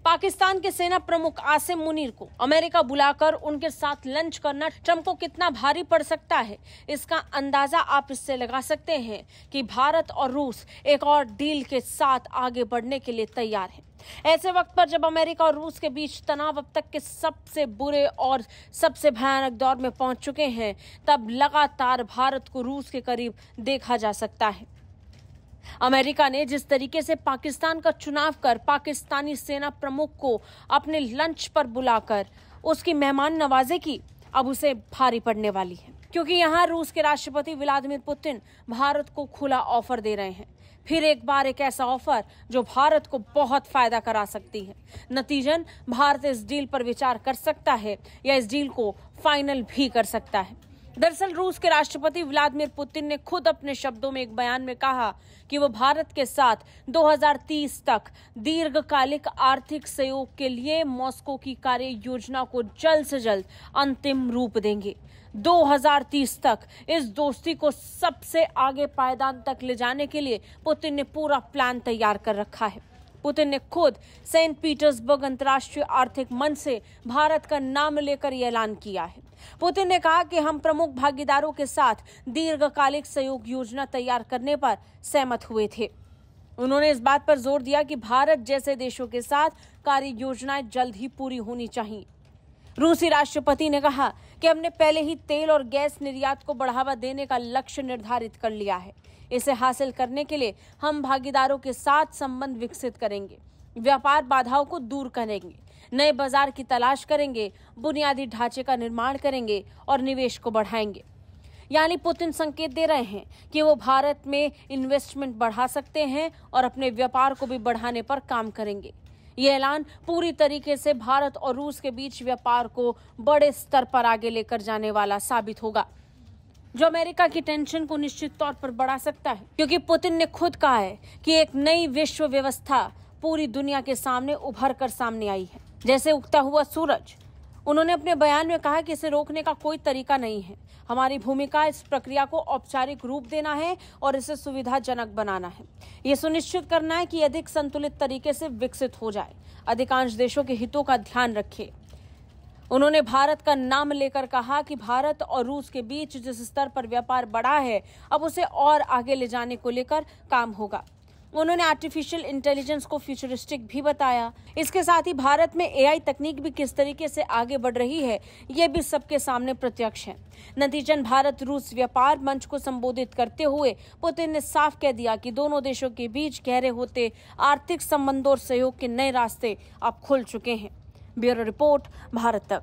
पाकिस्तान के सेना प्रमुख आसिम मुनीर को अमेरिका बुलाकर उनके साथ लंच करना ट्रंप को कितना भारी पड़ सकता है, इसका अंदाजा आप इससे लगा सकते हैं कि भारत और रूस एक और डील के साथ आगे बढ़ने के लिए तैयार है। ऐसे वक्त पर जब अमेरिका और रूस के बीच तनाव अब तक के सबसे बुरे और सबसे भयानक दौर में पहुंच चुके हैं, तब लगातार भारत को रूस के करीब देखा जा सकता है। अमेरिका ने जिस तरीके से पाकिस्तान का चुनाव कर पाकिस्तानी सेना प्रमुख को अपने लंच पर बुलाकर उसकी मेहमान नवाजी की, अब उसे भारी पड़ने वाली है, क्योंकि यहाँ रूस के राष्ट्रपति व्लादिमीर पुतिन भारत को खुला ऑफर दे रहे हैं। फिर एक बार एक ऐसा ऑफर जो भारत को बहुत फायदा करा सकती है। नतीजन भारत इस डील पर विचार कर सकता है या इस डील को फाइनल भी कर सकता है। दरअसल रूस के राष्ट्रपति व्लादिमीर पुतिन ने खुद अपने शब्दों में एक बयान में कहा कि वो भारत के साथ 2030 तक दीर्घकालिक आर्थिक सहयोग के लिए मॉस्को की कार्य योजना को जल्द से जल्द अंतिम रूप देंगे। 2030 तक इस दोस्ती को सबसे आगे पायदान तक ले जाने के लिए पुतिन ने पूरा प्लान तैयार कर रखा है। पुतिन ने खुद सेंट पीटर्सबर्ग अंतर्राष्ट्रीय आर्थिक मंच से भारत का नाम लेकर यह ऐलान किया है। पुतिन ने कहा कि हम प्रमुख भागीदारों के साथ दीर्घकालिक सहयोग योजना तैयार करने पर सहमत हुए थे। उन्होंने इस बात पर जोर दिया कि भारत जैसे देशों के साथ कार्य योजनाएं जल्द ही पूरी होनी चाहिए। रूसी राष्ट्रपति ने कहा कि हमने पहले ही तेल और गैस निर्यात को बढ़ावा देने का लक्ष्य निर्धारित कर लिया है। इसे हासिल करने के लिए हम भागीदारों के साथ संबंध विकसित करेंगे, व्यापार बाधाओं को दूर करेंगे, नए बाजार की तलाश करेंगे, बुनियादी ढांचे का निर्माण करेंगे और निवेश को बढ़ाएंगे। यानी पुतिन संकेत दे रहे हैं कि वो भारत में इन्वेस्टमेंट बढ़ा सकते हैं और अपने व्यापार को भी बढ़ाने पर काम करेंगे। ये ऐलान पूरी तरीके से भारत और रूस के बीच व्यापार को बड़े स्तर पर आगे लेकर जाने वाला साबित होगा, जो अमेरिका की टेंशन को निश्चित तौर पर बढ़ा सकता है, क्योंकि पुतिन ने खुद कहा है कि एक नई विश्व व्यवस्था पूरी दुनिया के सामने उभर कर सामने आई है, जैसे उगता हुआ सूरज। उन्होंने अपने बयान में कहा कि इसे रोकने का कोई तरीका नहीं है। हमारी भूमिका इस प्रक्रिया को औपचारिक रूप देना है और इसे सुविधाजनक बनाना है। ये सुनिश्चित करना है कि अधिक संतुलित तरीके से विकसित हो जाए, अधिकांश देशों के हितों का ध्यान रखे। उन्होंने भारत का नाम लेकर कहा कि भारत और रूस के बीच जिस स्तर पर व्यापार बढ़ा है, अब उसे और आगे ले जाने को लेकर काम होगा। उन्होंने आर्टिफिशियल इंटेलिजेंस को फ्यूचरिस्टिक भी बताया। इसके साथ ही भारत में एआई तकनीक भी किस तरीके से आगे बढ़ रही है, ये भी सबके सामने प्रत्यक्ष है। नतीजन भारत रूस व्यापार मंच को संबोधित करते हुए पुतिन ने साफ कह दिया कि दोनों देशों के बीच गहरे होते आर्थिक संबंधों और सहयोग के नए रास्ते अब खुल चुके हैं। ब्यूरो रिपोर्ट, भारत तक।